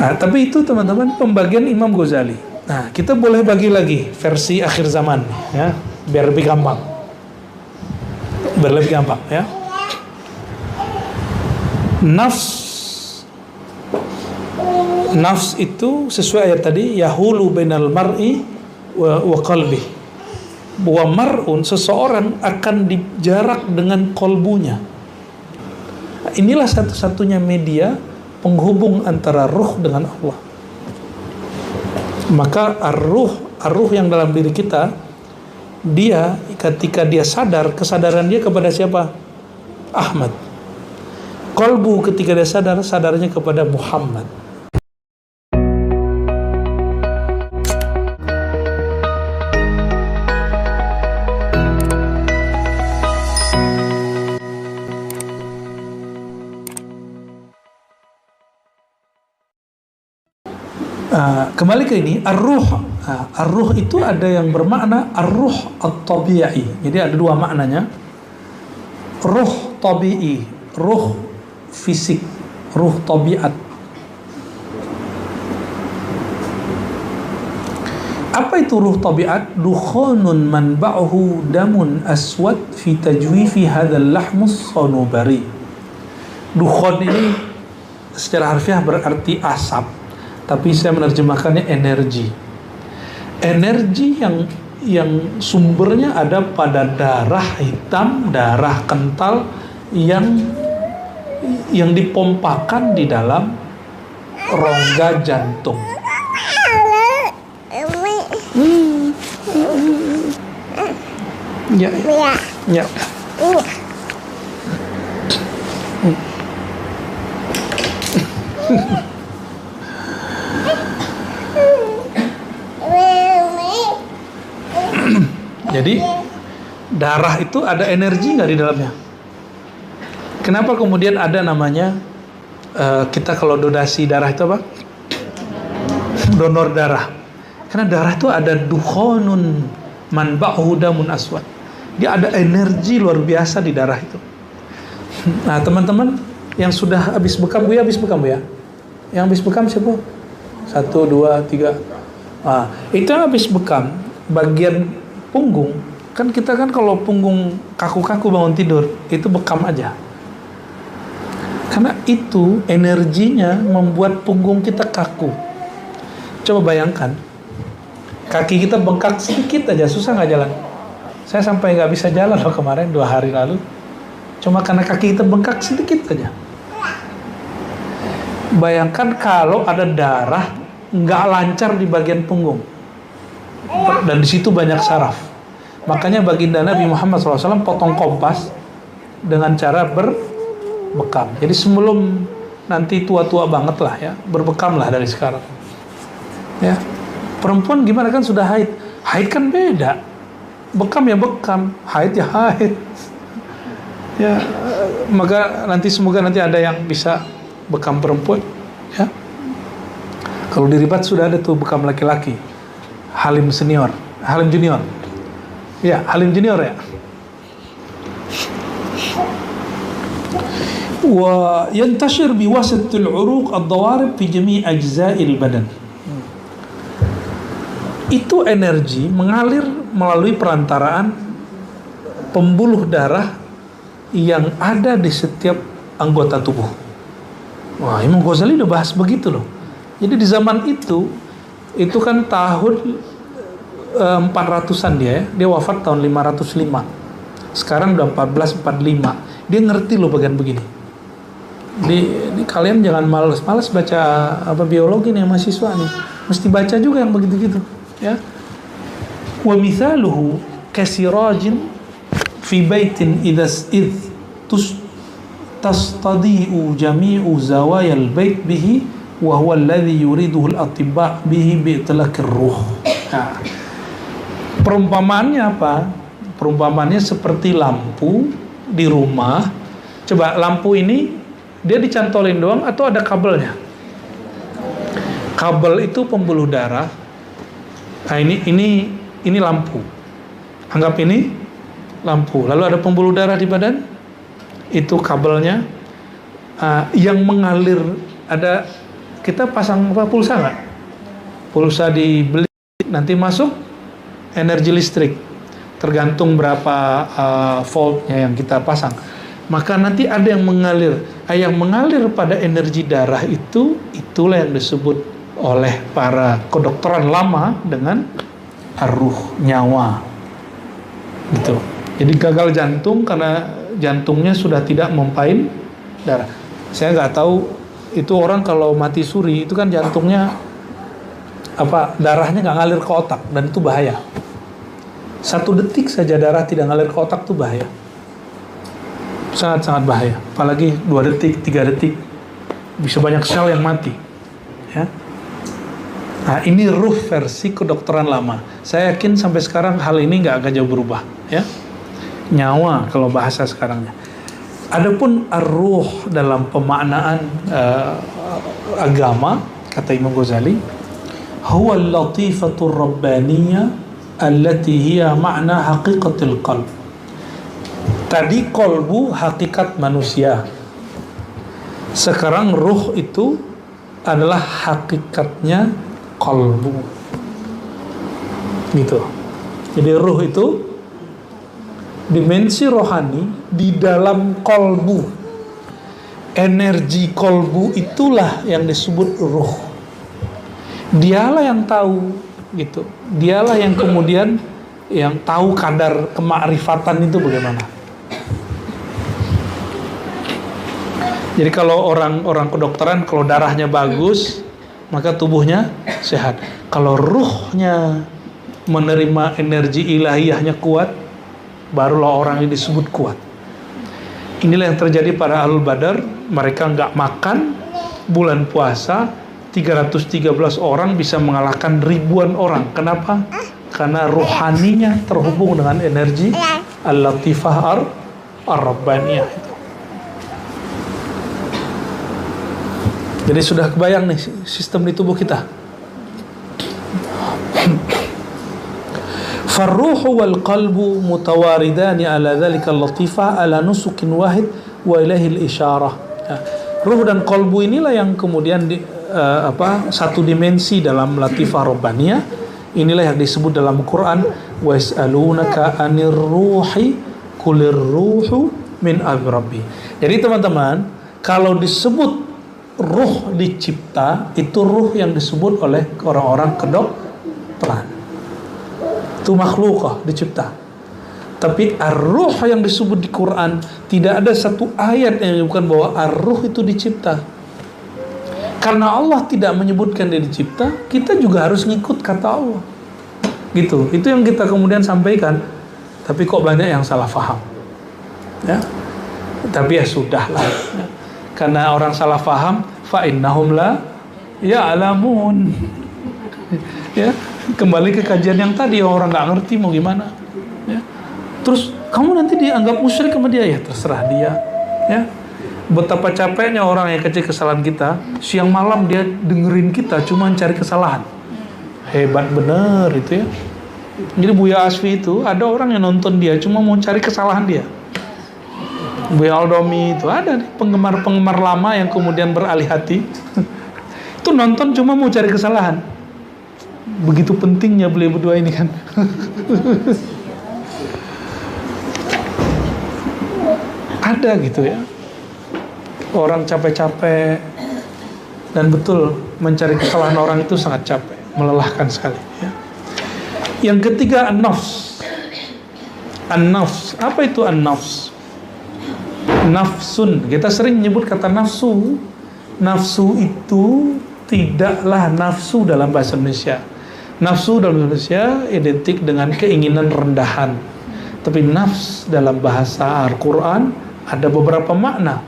Nah, tapi itu teman-teman pembagian Imam Ghazali. Nah, kita boleh bagi lagi versi akhir zaman, ya, biar lebih gampang. Biar lebih gampang, ya. Nafs itu sesuai ayat tadi, yahulu bainal mar'i wa qalbi. Bahwa mar'un, seseorang akan dijarak dengan kolbunya. Inilah satu-satunya media penghubung antara ruh dengan Allah. Maka ar-ruh yang dalam diri kita, dia ketika dia sadar, kesadaran dia kepada siapa? Ahmad. Kolbu ketika dia sadar, sadarnya kepada Muhammad. Kembali ke ini, ar-ruh. Ar-ruh itu ada yang bermakna ar-ruh at-tabi'i. Jadi ada dua maknanya. Ruh tabi'i, ruh fisik, ruh tabiat. Apa itu ruh tabiat? Dukhanun manba'uhu damun aswad fi tajwifi hadzal lahmus sanubari. Dukhan ini secara harfiah berarti asap, tapi saya menerjemahkannya energi. Energi yang sumbernya ada pada darah hitam, darah kental yang dipompakan di dalam rongga jantung. Ya. Ya. Jadi darah itu ada energi nggak di dalamnya? Kenapa kemudian ada namanya kita kalau donasi darah itu apa? Donor darah. Karena darah itu ada dukhonun manba'uhu damun aswad. Dia ada energi luar biasa di darah itu. Nah teman-teman yang sudah habis bekam, Bu ya, habis bekam Bu ya? Yang habis bekam siapa? 1, 2, 3. Nah, itu yang habis bekam bagian punggung. Kan kita kan kalau punggung kaku-kaku bangun tidur, itu bekam aja. Karena itu energinya membuat punggung kita kaku. Coba bayangkan, kaki kita bengkak sedikit aja, susah nggak jalan? Saya sampai nggak bisa jalan loh kemarin 2 hari lalu. Cuma karena kaki kita bengkak sedikit aja. Bayangkan kalau ada darah nggak lancar di bagian punggung, dan di situ banyak saraf. Makanya baginda Nabi Muhammad SAW potong kompas dengan cara berbekam. Jadi sebelum nanti tua-tua banget lah ya, berbekam lah dari sekarang. Ya, perempuan gimana kan sudah haid? Haid kan beda. Bekam ya bekam, haid ya haid. Ya, maka semoga nanti ada yang bisa bekam perempuan. Ya, kalau di Ribat sudah ada tuh bekam laki-laki. Halim senior, Halim junior. Ya, Halim junior ya. Wa yantashir biwasatil uruq ad-dawarib fi jami' ajza'il badan. Itu energi mengalir melalui perantaraan pembuluh darah yang ada di setiap anggota tubuh. Wah, Imam Ghazali udah bahas begitu loh. Jadi di zaman itu kan tahun 400-an dia wafat tahun 505. Sekarang udah 1445. Dia ngerti loh bagian begini. Di kalian jangan malas-malas baca biologi nih mahasiswa nih. Mesti baca juga yang begitu-gitu, ya. Wa mithaluhu kasirajin fi baitin tastadi'u jami'u zawayal bait bihi wa huwa alladhi yuriduhu al-atibba bihi bi'tilaqir ruh. Nah, perumpamaannya apa? Perumpamaannya seperti lampu di rumah. Coba lampu ini dia dicantolin doang atau ada kabelnya? Kabel itu pembuluh darah. Nah ini lampu. Anggap ini lampu. Lalu ada pembuluh darah di badan. Itu kabelnya yang mengalir, ada kita pasang apa, pulsa nggak? Pulsa dibeli, nanti masuk energi listrik, tergantung berapa voltnya yang kita pasang. Maka nanti ada yang mengalir. Yang mengalir pada energi darah itu, itulah yang disebut oleh para kedokteran lama dengan ar-ruh, nyawa. Gitu. Jadi gagal jantung karena jantungnya sudah tidak mempain darah. Saya nggak tahu itu orang kalau mati suri itu kan jantungnya darahnya nggak ngalir ke otak, dan itu bahaya. 1 detik saja darah tidak ngalir ke otak itu bahaya. Sangat-sangat bahaya. Apalagi 2 detik, 3 detik, bisa banyak sel yang mati. Ya. Nah, ini ruh versi kedokteran lama. Saya yakin sampai sekarang hal ini nggak akan jauh berubah. Ya. Nyawa kalau bahasa sekarangnya. Adapun ar-ruh dalam pemaknaan agama, kata Imam Ghazali, huwa al-latifatur rabbaniyah allati hiya ma'na haqiqatil qalb. Tadi kolbu hakikat manusia. Sekarang ruh itu adalah hakikatnya kolbu. Gitu. Jadi ruh itu dimensi rohani di dalam kolbu. Energi kolbu itulah yang disebut ruh. Dialah yang tahu, gitu. Dialah yang kemudian yang tahu kadar kemakrifatan itu bagaimana. Jadi kalau orang kedokteran, kalau darahnya bagus, maka tubuhnya sehat. Kalau ruhnya menerima energi ilahiyahnya kuat, barulah orang ini disebut kuat. Inilah yang terjadi pada Ahlul Badar. Mereka nggak makan bulan puasa, 313 orang bisa mengalahkan ribuan orang. Kenapa? Karena ruhaninya terhubung dengan energi al-latifah ar-rabbaniyah. Jadi sudah kebayang nih sistem di tubuh kita. Farruhu wal qalbu mutawaridani ala dhalika al-latifah ala nusukin wahid wa ilahi al-isyarah. Ruh dan qalbu inilah yang kemudian satu dimensi dalam latifah rabbaniyah. Inilah yang disebut dalam Quran, wa yas'alunaka 'anir ruhi qulir ruhu min amri rabbi. Jadi teman-teman, kalau disebut ruh dicipta, itu ruh yang disebut oleh orang-orang kedokteran. Itu makhlukah dicipta. Tapi ar-ruh yang disebut di Quran, tidak ada satu ayat yang menyebutkan bahwa ar-ruh itu dicipta. Karena Allah tidak menyebutkan dia dicipta, kita juga harus ngikut kata Allah. Gitu. Itu yang kita kemudian sampaikan. Tapi kok banyak yang salah faham. Ya. Tapi ya sudahlah. Ya. Karena orang salah faham, fa innahum la ya'lamun. Ya, kembali ke kajian yang tadi, orang nggak ngerti mau gimana. Ya. Terus kamu nanti dianggap musyrik sama dia, ya terserah dia. Ya. Betapa capeknya orang yang kecil kesalahan kita, siang malam dia dengerin kita cuma cari kesalahan. Hebat bener itu ya. Jadi Buya Asfi itu ada orang yang nonton dia cuma mau cari kesalahan dia. Buya Aldomi itu ada nih penggemar-penggemar lama yang kemudian beralih hati. Itu nonton cuma mau cari kesalahan. Begitu pentingnya beliau berdua ini kan. Ada gitu ya. Orang capek-capek, dan betul mencari kesalahan orang itu sangat capek, melelahkan sekali ya. Yang ketiga an-nafs. An-nafs, apa itu an-nafs? Nafsun, kita sering menyebut kata nafsu. Nafsu itu tidaklah nafsu dalam bahasa Indonesia. Nafsu dalam bahasa Indonesia identik dengan keinginan rendahan. Tapi nafs dalam bahasa Al-Quran ada beberapa makna.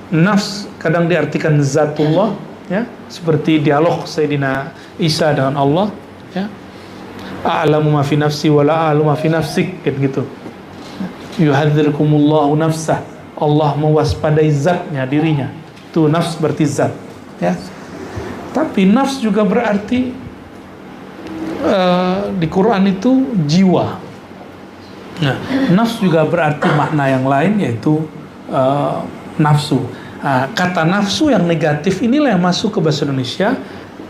Nafs kadang diartikan zatullah, ya, seperti dialog Sayyidina Isa dengan Allah, ya. A'lamu ma fi nafsi wa la a'lamu ma fi nafsik, gitu. Yuhadzirkumullahu nafsah. Allah mewaspadai zatnya, dirinya. Itu nafs berarti zat, ya. Tapi nafs juga berarti di Quran itu jiwa. Nah, nafs juga berarti makna yang lain, yaitu nafsu. Nah, kata nafsu yang negatif inilah yang masuk ke bahasa Indonesia,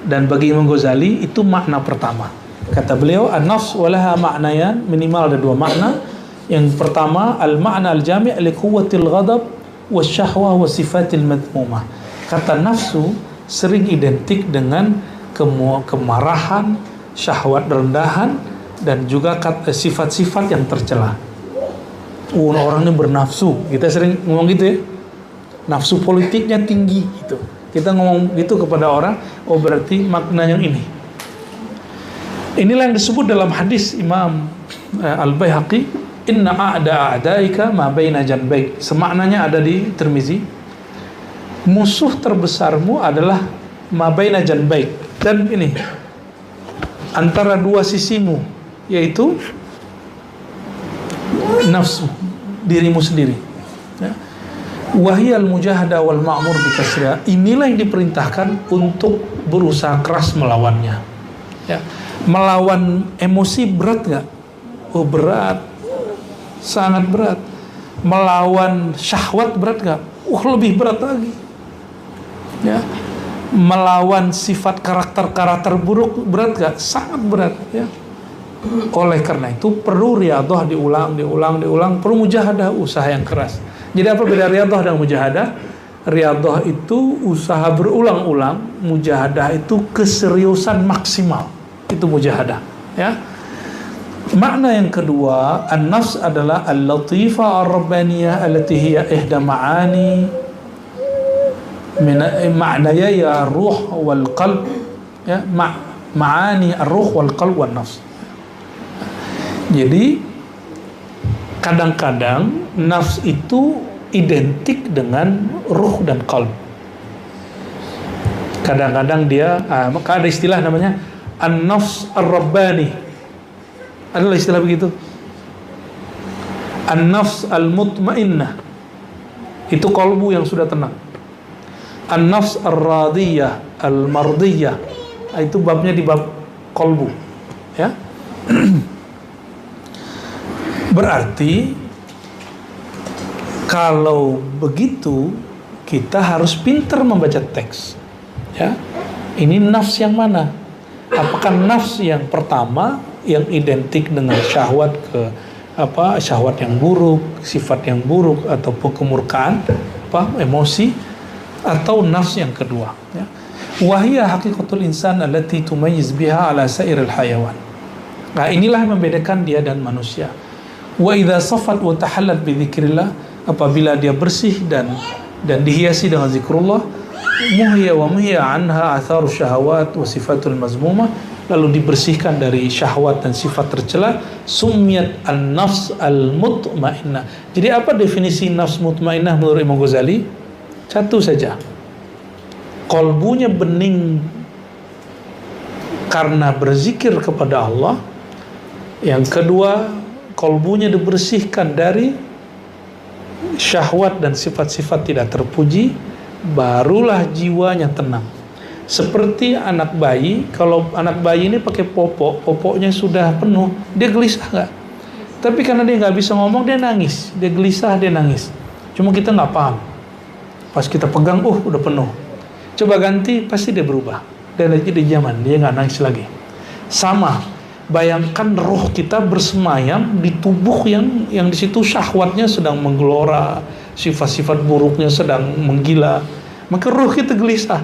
dan bagi Imam Ghazali itu makna pertama. Kata beliau, an-nafs walaha ma'nayan, minimal ada dua makna. Yang pertama, al-ma'na al-jami' li quwwatil ghadab wasyahwah wa sifatil madmumah. Kata nafsu sering identik dengan kemarahan, syahwat rendahan, dan juga sifat-sifat yang tercela. Orang ini bernafsu, kita sering ngomong gitu ya. Nafsu politiknya tinggi gitu. Kita ngomong gitu kepada orang, oh berarti makna yang ini. Inilah yang disebut dalam hadis Imam Al-Baihaqi, inna a'da'aika ma baina janbaik. Semaknanya ada di Tirmizi. Musuh terbesarmu adalah ma baina janbaik. Dan ini antara dua sisimu, yaitu nafsu, dirimu sendiri. Ya. Wahiyal mujahada wal ma'mur bikasriha. Inilah yang diperintahkan untuk berusaha keras melawannya. Ya. Melawan emosi berat gak? Oh berat, sangat berat. Melawan syahwat berat gak? Lebih berat lagi. Ya. Melawan sifat karakter buruk berat gak? Sangat berat. Ya. Oleh karena itu perlu riyadhah diulang, perlu mujahadah, usaha yang keras. Jadi apa beda riyadhah dan mujahadah? Riyadhah itu usaha berulang-ulang, mujahadah itu keseriusan maksimal. Itu mujahadah, ya. Makna yang kedua, an-nafs adalah al-latifah ar-rabbaniyah allati hiya ihda ma'ani min ma'naya ya ruh wal qalb, ya, ma'ani ar-ruh wal qalb wan nafs. Jadi kadang-kadang nafs itu identik dengan ruh dan qalb. Kadang-kadang dia, maka ada istilah namanya an-nafs ar-rabbani. Adalah istilah begitu. An-nafs al-mutmainnah, itu qalbu yang sudah tenang. An-nafs ar-radiyah, al-mardiyah, itu babnya di bab qalbu, ya. Berarti kalau begitu kita harus pintar membaca teks, ya. Ini nafs yang mana? Apakah nafs yang pertama yang identik dengan syahwat syahwat yang buruk, sifat yang buruk, ataupun kemurkaan, emosi, atau nafs yang kedua, ya. Wahiyya haqiqatul insan allati tumayyiz biha ala sairil hayawan. Nah, inilah yang membedakan dia dan manusia. Wa idza safat wa tahallat bi dzikrillah, apabila dia bersih dan dihiasi dengan zikrullah, muhiya anha atharu syahawat wa sifatul mazmumah, lalu dibersihkan dari syahwat dan sifat tercela, sumiyat an-nafs al-mutmainnah. Jadi apa definisi nafs mutmainnah menurut Imam Ghazali? Satu saja, qalbunya bening karena berzikir kepada Allah. Yang kedua, qalbunya dibersihkan dari syahwat dan sifat-sifat tidak terpuji, barulah jiwanya tenang. Seperti anak bayi, kalau anak bayi ini pakai popoknya sudah penuh, dia gelisah nggak? Tapi karena dia nggak bisa ngomong, dia nangis, dia gelisah, dia nangis. Cuma kita nggak paham. Pas kita pegang, udah penuh. Coba ganti, pasti dia berubah. Dan lagi di zaman, dia nggak nangis lagi. Sama, bayangkan roh kita bersemayam di tubuh yang di situ syahwatnya sedang menggelora, sifat-sifat buruknya sedang menggila. Maka roh kita gelisah.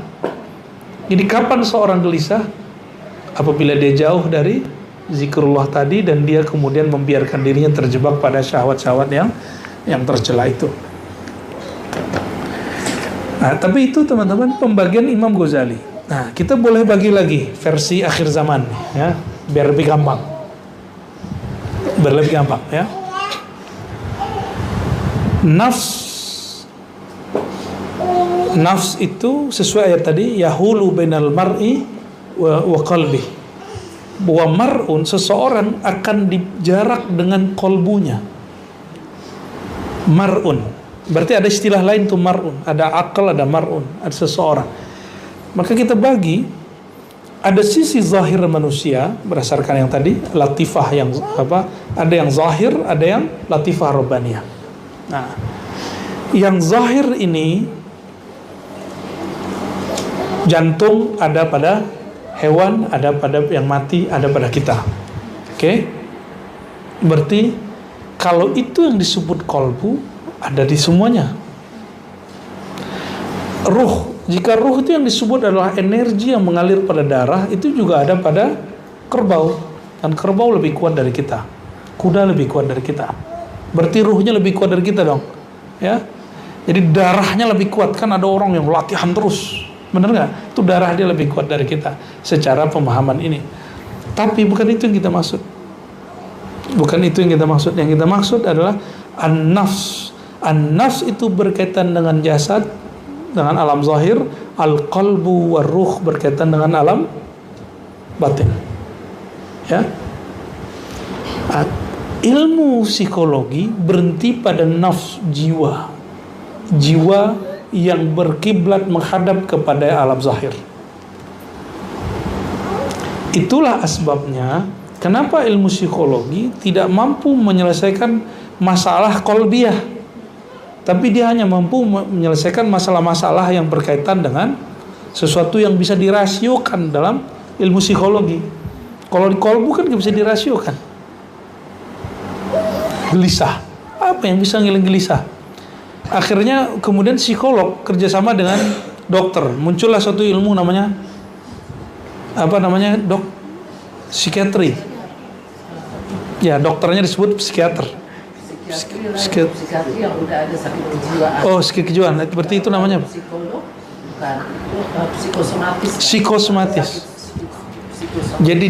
Jadi kapan seorang gelisah? Apabila dia jauh dari zikrullah tadi dan dia kemudian membiarkan dirinya terjebak pada syahwat-syahwat yang tercela itu. Nah, tapi itu teman-teman pembagian Imam Ghazali. Nah, kita boleh bagi lagi versi akhir zaman, ya, biar lebih gampang. Ya. Nafs itu sesuai ayat tadi, yahulu bainal mar'i wa qalbi. Bahwa mar'un, seseorang akan dijarak dengan kolbunya. Mar'un. Berarti ada istilah lain tuh mar'un. Ada akal, ada mar'un, ada seseorang. Maka kita bagi, ada sisi zahir manusia berdasarkan yang tadi, latifah yang ada yang zahir, ada yang latifah rabbaniyah. Nah, yang zahir ini Jantung ada pada hewan, ada pada yang mati, ada pada kita. Oke? Berarti kalau itu yang disebut kolbu, ada di semuanya. Ruh, jika ruh itu yang disebut adalah energi yang mengalir pada darah, itu juga ada pada kerbau. Dan kerbau lebih kuat dari kita. Kuda lebih kuat dari kita. Berarti ruhnya lebih kuat dari kita dong. Ya. Jadi darahnya lebih kuat. Kan ada orang yang latihan terus. Benar nggak? Itu darah dia lebih kuat dari kita secara pemahaman ini. Tapi bukan itu yang kita maksud. Bukan itu yang kita maksud. Yang kita maksud adalah an-nafs. An-nafs itu berkaitan dengan jasad, dengan alam zahir. Al-qalbu war-ruh berkaitan dengan alam batin. Ya. Ilmu psikologi berhenti pada nafs, jiwa. Jiwa yang berkiblat menghadap kepada alam zahir. Itulah asbabnya kenapa ilmu psikologi tidak mampu menyelesaikan masalah qalbiyah, tapi dia hanya mampu menyelesaikan masalah-masalah yang berkaitan dengan sesuatu yang bisa dirasiokan dalam ilmu psikologi. Kalau di kolbu kan nggak bisa dirasiokan. Gelisah, apa yang bisa ngiling gelisah? Akhirnya kemudian psikolog kerjasama dengan dokter, muncullah suatu ilmu namanya psikiatri. Ya, dokternya disebut psikiater. Psikiatri yang udah ada sakit kejiwaan. Oh, sakit kejiwaan. Berarti itu namanya apa? Psikolog bukan, psikosomatis. Psikosomatis. Jadi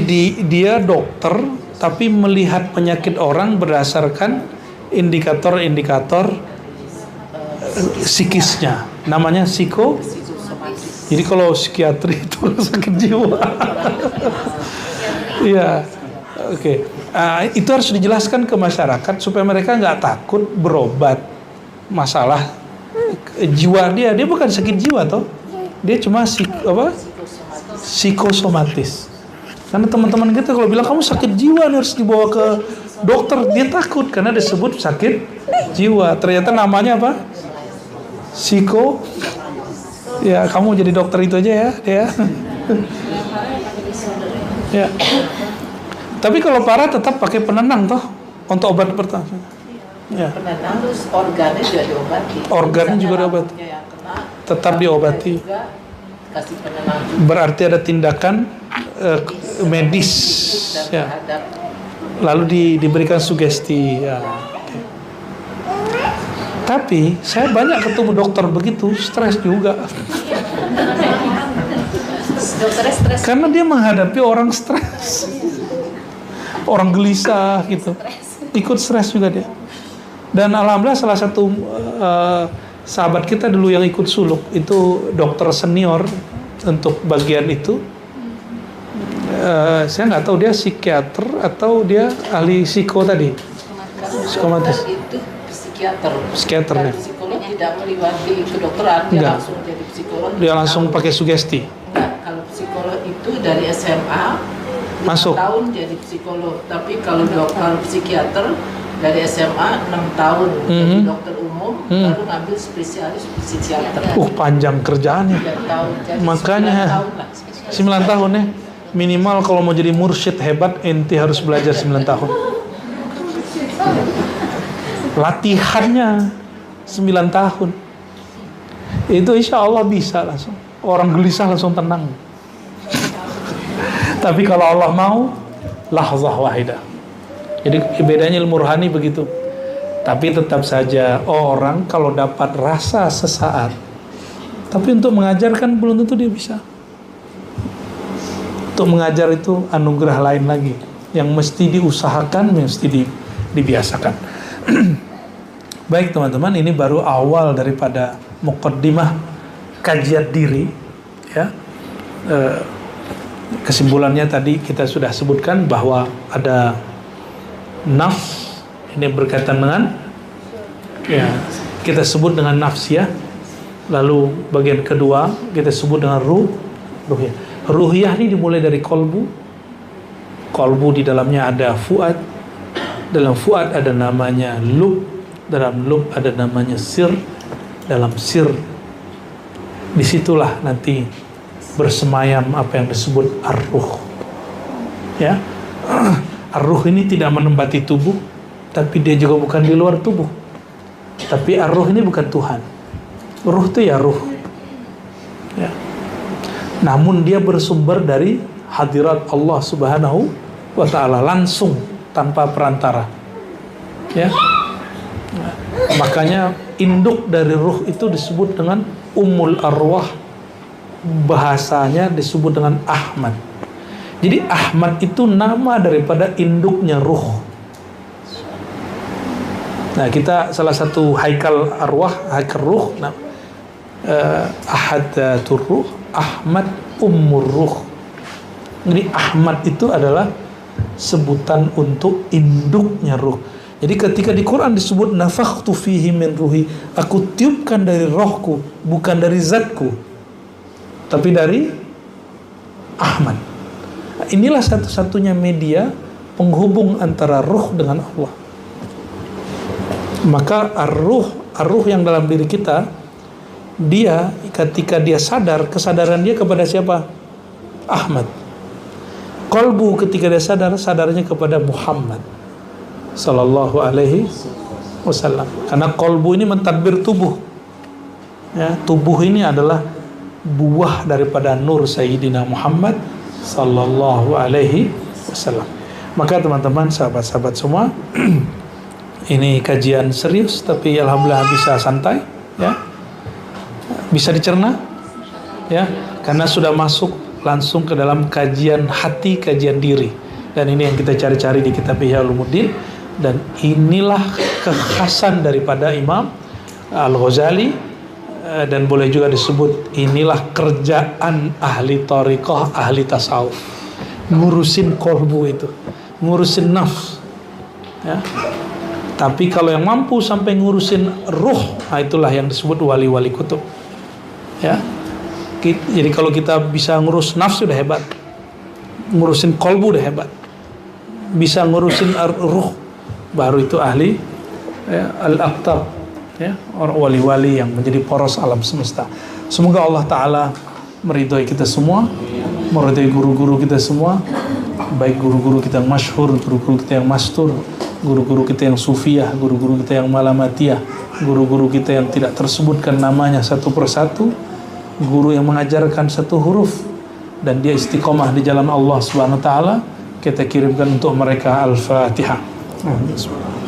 dia dokter tapi melihat penyakit orang berdasarkan indikator-indikator psikisnya. Namanya psikosomatis. Jadi kalau psikiatri itu sakit jiwa. Iya. Oke. Itu harus dijelaskan ke masyarakat supaya mereka nggak takut berobat masalah jiwa dia. Dia bukan sakit jiwa toh. Dia cuma psikosomatis. Karena teman-teman kita kalau bilang kamu sakit jiwa harus dibawa ke dokter, dia takut karena disebut sakit jiwa. Ternyata namanya apa? Ya, kamu jadi dokter itu aja ya, ya. Ya. Tapi kalau parah tetap pakai penenang toh untuk obat pertama. Ya. Penenang terus organnya juga diobati. Organnya juga diobati. Tetap diobati. Kasih penenang. Berarti ada tindakan medis. Ya. Lalu diberikan sugesti. Ya. Okay. Tapi saya banyak ketemu dokter begitu, stres juga. Dokternya stres. Karena dia menghadapi orang stres. Orang gelisah gitu. Ikut stres juga dia. Dan alhamdulillah salah satu sahabat kita dulu yang ikut suluk itu dokter senior untuk bagian itu. Saya nggak tahu dia psikiater atau dia ahli psiko tadi. Psikomatis. Itu psikiater. Psikiater ya. Psikolog tidak melewati kedokteran, dia Enggak. langsung jadi psikolog. Dia langsung pakai sugesti. Enggak, kalau psikolog itu dari SMA 5 Masuk. tahun jadi psikolog. Tapi kalau dokter psikiater dari SMA 6 tahun jadi dokter umum, baru ngambil spesialis psikiater. Panjang kerjaannya. 3 tahun. Jadi Makanya 9 tahun lah. 9 tahun ya. Minimal kalau mau jadi mursyid hebat, enti harus belajar 9 tahun. Latihannya 9 tahun. Itu insya Allah bisa langsung. Orang gelisah langsung tenang. Tapi kalau Allah mau, lahzah wahidah. Jadi bedanya ilmu rohani begitu. Tapi tetap saja orang kalau dapat rasa sesaat, tapi untuk mengajarkan belum tentu dia bisa. Untuk mengajar itu anugerah lain lagi yang mesti diusahakan, mesti dibiasakan. Baik teman-teman, ini baru awal daripada muqaddimah kajian diri ya. Kesimpulannya tadi kita sudah sebutkan bahwa ada nafs, ini berkaitan dengan ya, kita sebut dengan nafs ya. Lalu bagian kedua kita sebut dengan ruhiyah. Ruhiyah ini dimulai dari kolbu. Kolbu di dalamnya ada fuad. Dalam fuad ada namanya lub. Dalam lub ada namanya sir. Dalam sir disitulah nanti bersemayam apa yang disebut ar-ruh. Ya. Ar-ruh ini tidak menempati tubuh, tapi dia juga bukan di luar tubuh. Tapi ar-ruh ini bukan Tuhan. Ruh itu ya ruh. Ya. Namun dia bersumber dari hadirat Allah Subhanahu wa ta'ala, langsung tanpa perantara. Ya. Makanya induk dari ruh itu disebut dengan Ummul Arwah, bahasanya disebut dengan Ahmad. Jadi Ahmad itu nama daripada induknya ruh. Nah, kita salah satu haikal arwah, haikal ruh, Ahadatur Ruh, Ahmad Ummur Ruh. Jadi Ahmad itu adalah sebutan untuk induknya ruh. Jadi ketika di Quran disebut nafakhtu fihi min ruhi, aku tiupkan dari rohku, bukan dari zatku, tapi dari Ahmad. Inilah satu-satunya media penghubung antara ruh dengan Allah. Maka ar-ruh yang dalam diri kita, dia ketika dia sadar, kesadaran dia kepada siapa? Ahmad. Qalbu ketika dia sadar, sadarnya kepada Muhammad sallallahu alaihi wasallam. Karena qalbu ini mentadbir tubuh. Ya, tubuh ini adalah buah daripada nur Sayyidina Muhammad sallallahu alaihi wasallam. Maka teman-teman, sahabat-sahabat semua, ini kajian serius tapi alhamdulillah bisa santai, ya. Bisa dicerna, ya, karena sudah masuk langsung ke dalam kajian hati, kajian diri. Dan ini yang kita cari-cari di kitab Ihya Ulumuddin. Dan inilah kekhasan daripada Imam Al-Ghazali, dan boleh juga disebut inilah kerjaan ahli thariqah, ahli tasawuf, ngurusin kolbu itu, ngurusin nafs, ya. Tapi kalau yang mampu sampai ngurusin ruh, nah itulah yang disebut wali-wali kutub, ya. Jadi kalau kita bisa ngurus nafsu udah hebat, ngurusin kolbu udah hebat, bisa ngurusin ruh, baru itu ahli, ya, al-aqtab, ya, orang wali-wali yang menjadi poros alam semesta. Semoga Allah Ta'ala meridhai kita semua, meridhai guru-guru kita semua, baik guru-guru kita yang masyhur, guru-guru kita yang mastur, guru-guru kita yang sufiyah, guru-guru kita yang malamatiyah, guru-guru kita yang tidak tersebutkan namanya satu persatu, guru yang mengajarkan satu huruf dan dia istiqomah di jalan Allah Subhanahu wa taala, kita kirimkan untuk mereka Al-Fatihah. Bismillah.